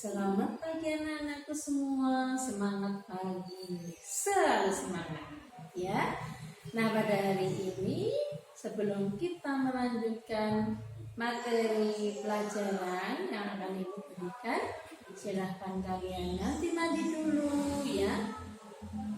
Selamat pagi anak-anakku semua, semangat pagi, selalu semangat ya. Nah, pada hari ini sebelum kita melanjutkan materi pelajaran yang akan Ibu berikan, silahkan kalian ganti mandi dulu ya.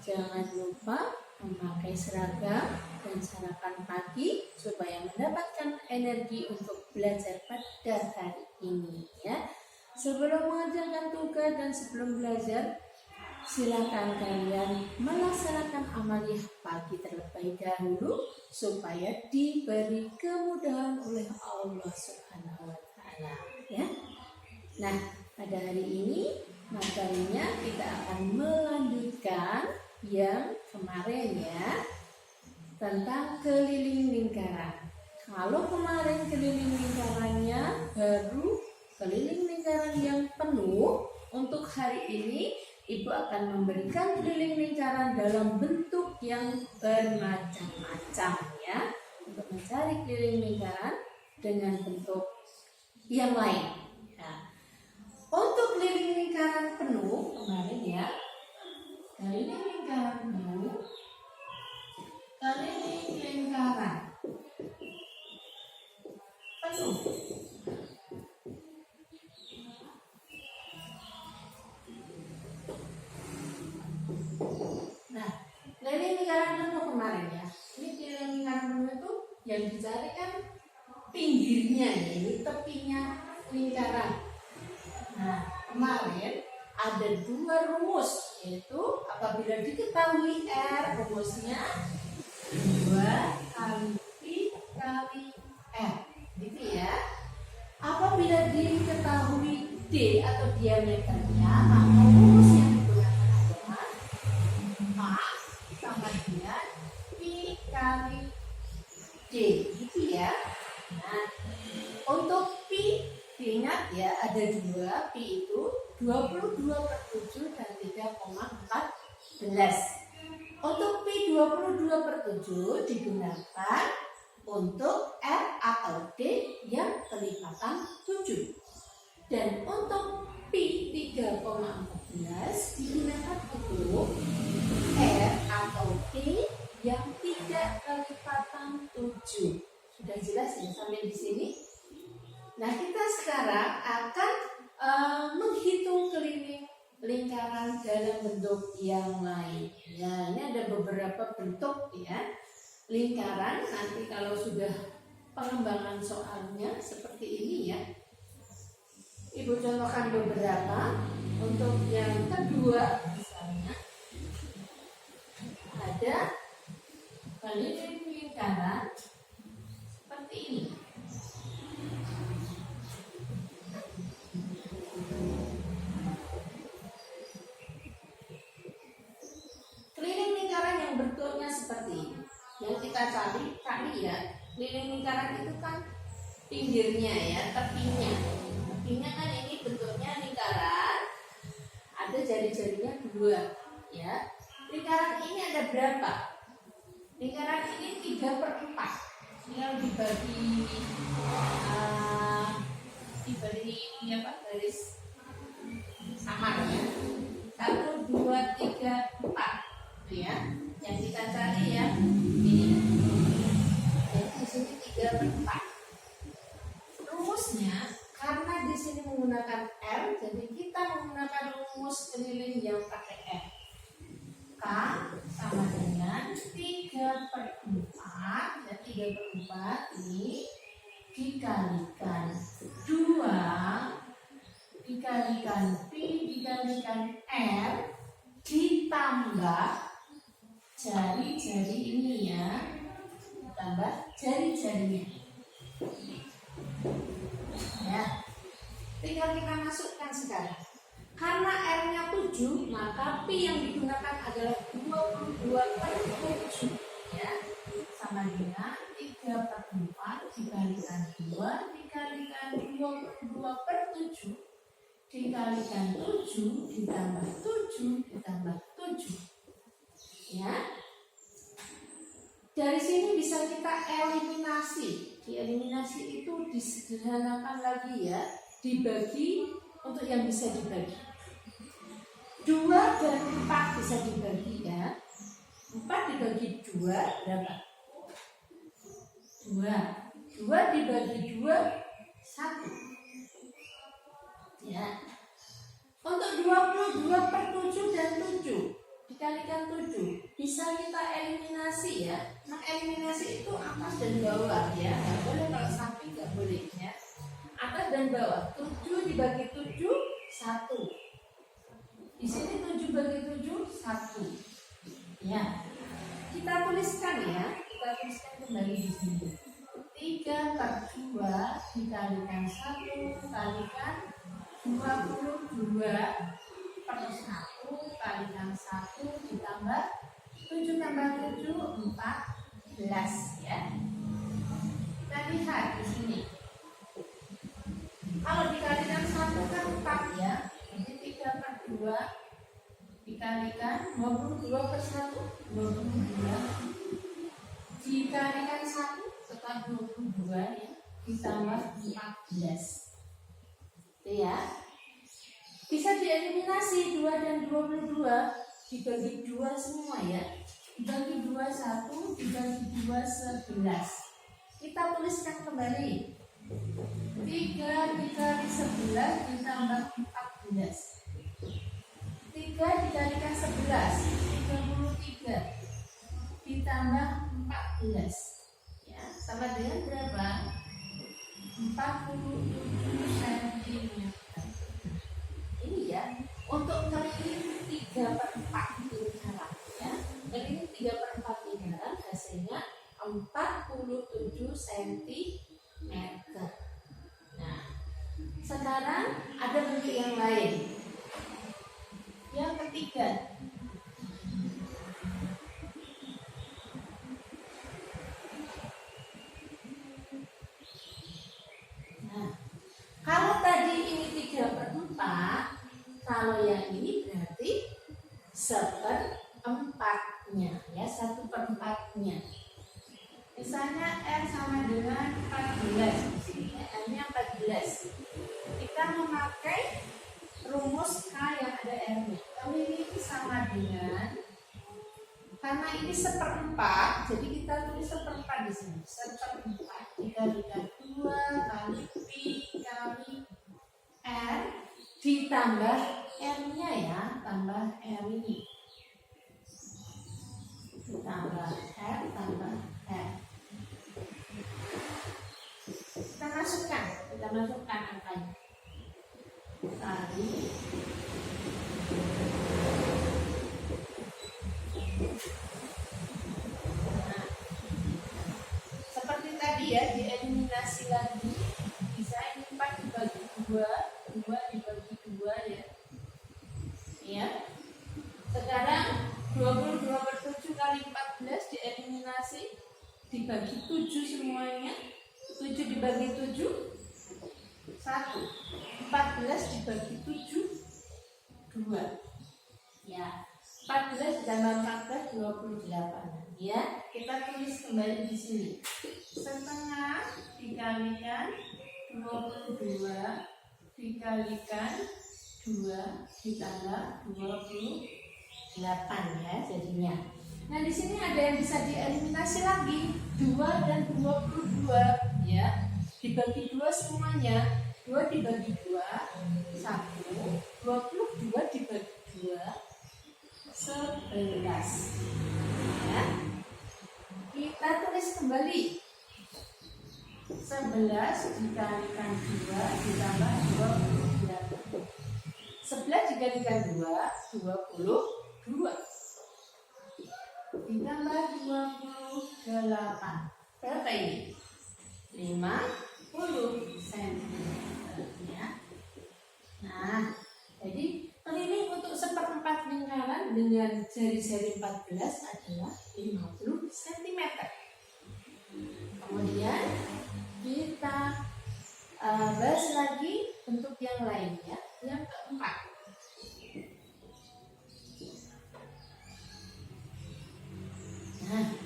Jangan lupa memakai seragam dan sarapan pagi supaya mendapatkan energi untuk belajar pada hari ini ya. Sebelum mengerjakan tugas dan sebelum belajar, silakan kalian melaksanakan amaliyah pagi terlebih dahulu supaya diberi kemudahan oleh Allah Subhanahu wa taala ya. Nah, pada hari ini materinya kita akan melanjutkan yang kemarin ya, tentang keliling lingkaran. Kalau kemarin keliling lingkarannya baru keliling lingkaran yang penuh, untuk hari ini Ibu akan memberikan keliling lingkaran dalam bentuk yang bermacam-macam ya, untuk mencari keliling lingkaran dengan bentuk yang lain ya. Untuk keliling lingkaran penuh kemarin ya, keliling lingkaran penuh, keliling lingkaran penuh. Nah, keliling lingkaran penuh kemarin ya. Ini keliling lingkaran penuh itu yang dicari kan pinggirnya ya, ini tepinya lingkaran. Nah, kemarin ada dua rumus, yaitu apabila diketahui R, rumusnya 2 kali Pi kali R, gitu ya. Apabila diketahui D atau diameternya, maka rumus yang digunakan adalah A sama dengan Pi kali D, gitu ya. Nah, untuk Pi, ingat ya, ada 2, Pi itu 22/7 dan 3,14. Untuk Pi 22/7 digunakan untuk R atau D yang kelipatan 7. Dan untuk Pi 3,14 digunakan untuk R atau D yang tidak kelipatan 7. Sudah jelas ya sampai di sini? Nah, kita sekarang akan menghitung keliling lingkaran dalam bentuk yang lain. Ya, ini ada beberapa bentuk ya lingkaran. Nanti kalau sudah pengembangan soalnya seperti ini ya, Ibu contohkan beberapa. Untuk yang kedua misalnya ada keliling lingkaran seperti ini. Keliling lingkaran yang bentuknya seperti ini, yang kita cari ya. Keliling lingkaran itu kan pinggirnya ya, tepinya kan ini bentuknya lingkaran, ada jari-jarinya 2 ya. Lingkaran ini ada berapa? Lingkaran ini 3/4, tinggal dibagi garis samar ya, 1, 2, 3, 4 ya. Yang kita cari ya ini, jadi di sini 3/4. Rumusnya karena di sini menggunakan R, jadi kita menggunakan rumus keliling yang pakai R. K sama dengan 3/4, ya 3/4 ini dikalikan 2 dikalikan Pi dikalikan R ditambah jari-jari ini ya, ditambah jari-jarinya ya. Tinggal kita masukkan sekarang. Karena R-nya 7, maka Pi yang digunakan adalah 22/7 ya, sama dengan 3/4 dikalikan 2 dikalikan 22/7 dikalikan 7 ditambah 7 ditambah 7 ya. Dari sini bisa kita eliminasi. Dieliminasi itu disederhanakan lagi ya, dibagi untuk yang bisa dibagi. 2 dan 4 bisa dibagi ya. 4 dibagi 2 berapa? 2. 2 dibagi 2, 1. Ya. Untuk 22 per 7 dan 7 dikalikan 7 bisa kita eliminasi ya. Mengeliminasi itu atas dan bawah ya. Nggak boleh kalau samping, nggak boleh ya. Atas dan bawah. 7 dibagi 7, 1. Di sini 7 bagi 7, 1. Ya. Kita tuliskan ya. Kita tuliskan kembali di sini. 3 per 2 dikalikan 1 kalikan 22 per 1 kalikan 1 ditambah 7 tambah 7, 14 ya. Kita lihat di sini. Kalau dikalikan 1 kan 4 ya. Jadi 3 per 2 dikalikan 22 per 1, 22 dikalikan 1 setelah 22 ya, ditambah 14. Itu ya. Bisa dieliminasi 2 dan 22 dibagi 2 semua ya. Dibagi 2 1, dibagi 2 11. Kita tuliskan kembali. 3 dikali 11 ditambah 14. 3 dikalikan 11, 33 ditambah 14. Sama dengan berapa? 47 cm. Ini ya, untuk keliling 3/4 lingkaran ya. Keliling 3/4 lingkaran hasilnya 47 cm. Nah, sekarang ada bentuk yang lain. Yang ketiga. Kalau tadi ini 3/4, kalau yang ini berarti 1/4-nya ya, 1/4-nya. Misalnya R sama dengan 14 di sini ya, R-nya 14. Kita memakai rumus K yang ada R-nya. Kalau ini sama dengan, karena ini 1/4, jadi kita tulis 1/4 di sini. 1/4 dikalikan 2 kali Pi kali R ditambah R-nya ya, tambah R ini. Ditambah R tambah R. Kita masukkan angkanya. Kali seperti tadi ya, dieliminasi lagi. Bisa ini 4 dibagi 2, 2 dibagi 2 ya. Ya. Sekarang 22 per 7 kali 14 dieliminasi, dibagi 7 semuanya. 7 dibagi 7, 1. 14 dibagi 7, 2. Ya. 14 ditambah 14, 28. Ya, kita tulis kembali di sini. Setengah dikalikan 22 dikalikan 2 ditambah 28 ya jadinya. Nah, di sini ada yang bisa dieliminasi lagi. 2 dan 22 ya. Dibagi 2 semuanya. 2 dibagi 2, 1. 22 dibagi 2, 11 ya. Kita tulis kembali 11 dikalikan 2 ditambah 28. 11 dikalikan 2, 22 ditambah 28. Berapa ini? 50 cm ya. Nah, jadi keliling untuk 1/4 lingkaran dengan jari-jari 14 adalah 50 cm. Kemudian kita bahas lagi bentuk yang lainnya, yang keempat. Nah,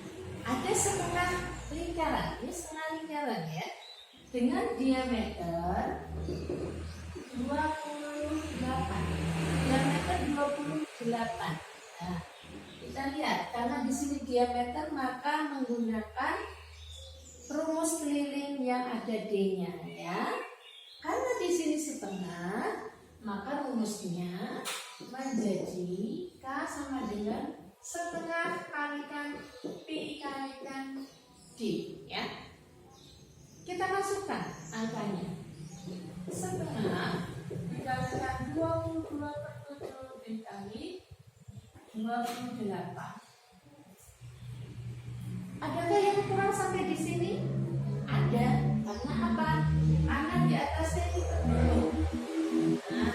ada setengah lingkaran, ini setengah lingkaran ya, dengan diameter 28. Diameter 28. Nah, kita lihat karena di sini diameter maka menggunakan rumus keliling yang ada D-nya ya. Karena di sini setengah, maka rumusnya menjadi K sama dengan setengah kalikan Pi kalikan D ya. Kita masukkan angkanya. Setengah dikalikan 22/7 dikali 28. Adakah yang kurang sampai di sini? Ada. Karena apa? Karena di atasnya ini tertutup. Nah,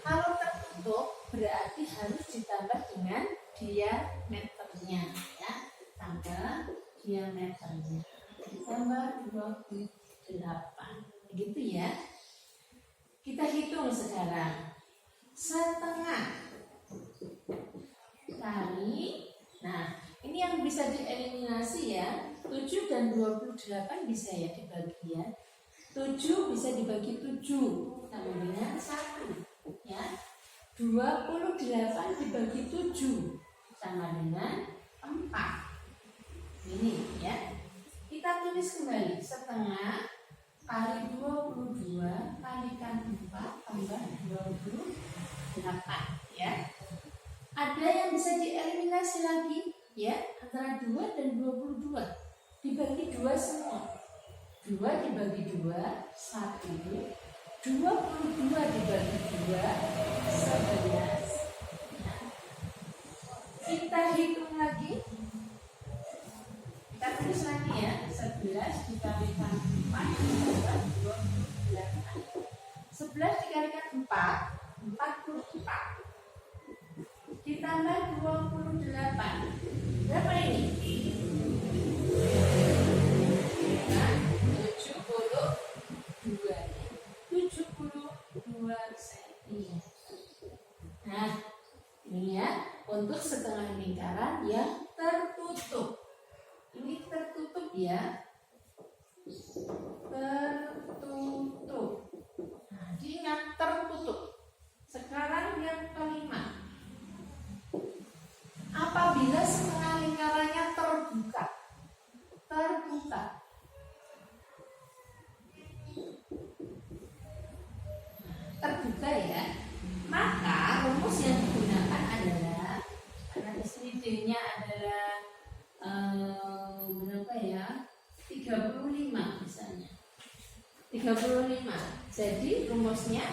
kalau tertutup berarti harus ditambah dengan diameternya ya. Tambah diameternya. Ditambah 28. Begitu ya. Kita hitung sekarang. Setengah kali, nah ini yang bisa dieliminasi ya. 7 dan 28 bisa ya dibagi ya. 7 bisa dibagi 7 sama dengan 1 ya. 28 dibagi 7 sama dengan 4. Ini ya. Kita tulis kembali setengah kali 22 kalikan 4 tambah 28 ya. Ada yang bisa dieliminasi lagi ya, antara 2 dan 22 dibagi 2 semua. 2 dibagi 2 1. 22 dibagi 2 11. Nah, kita hitung lagi. Kita tulis lagi ya. 11 dikalikan 4 tambah 28. 11 dikalikan 4 44. Ditambah 28. Berapa ini? 72 cm. Nah, ini ya untuk setengah lingkaran yang tertutup. Ini tertutup ya. Tertutup. Nah, diingat tertutup. Sekarang yang kelima. Apabila setengah lingkarannya terbuka. Terbuka. Terbuka ya. Maka rumus yang digunakan adalah, karena di sini D-nya adalah berapa ya? 35 misalnya. 35. Jadi rumusnya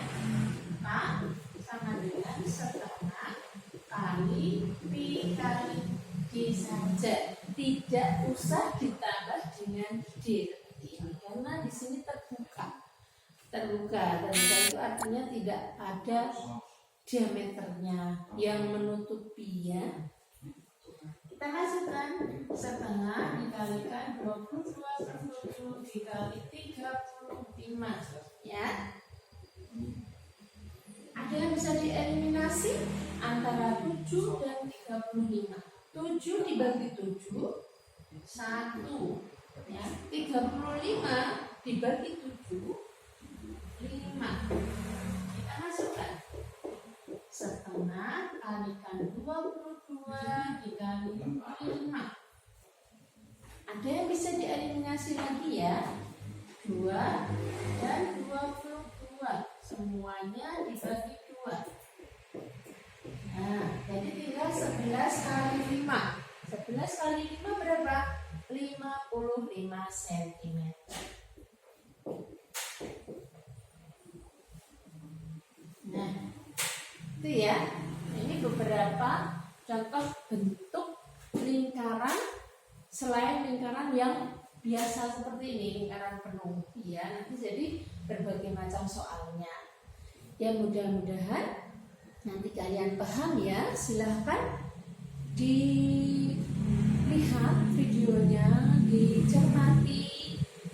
K sama dengan setengah kali Pi kali D saja. Tidak usah ditambah dengan D seperti ini karena di sini terbuka. Terbuka itu artinya tidak ada diameternya yang menutupi ya. Kita masukkan setengah dikalikan 22/7 dikali 35 ya. Ada yang bisa dieliminasi antara 7 dan 35. 7 dibagi 7 1 ya. 35 dibagi 7 5. Kita masukkan setengah kalikan 22 dikali 5. Ada yang bisa dieliminasi lagi ya. 2 dan 22 semuanya dibagi 2. Nah, jadi tinggal 11 kali 5. 11 kali 5 berapa? 55 cm. Nah, itu ya. Ini beberapa contoh bentuk lingkaran selain lingkaran yang biasa seperti ini, lingkaran penuh ya. Nanti jadi berbagai macam soalnya. Ya mudah-mudahan nanti kalian paham ya. Silahkan dilihat videonya, dicermati,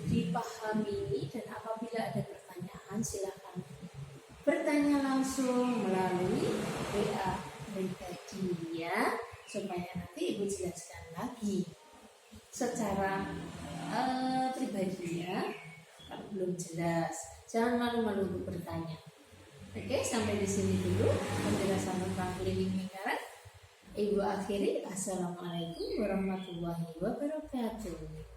dipahami, dan apabila ada pertanyaan silahkan bertanya langsung melalui WA pribadi ya, supaya nanti Ibu jelaskan lagi secara pribadi ya. Kalau belum jelas, jangan malu-malu untuk bertanya. Oke, sampai di sini dulu penjelasan tentang living lingkaran. Ibu akhiri, assalamualaikum warahmatullahi wabarakatuh.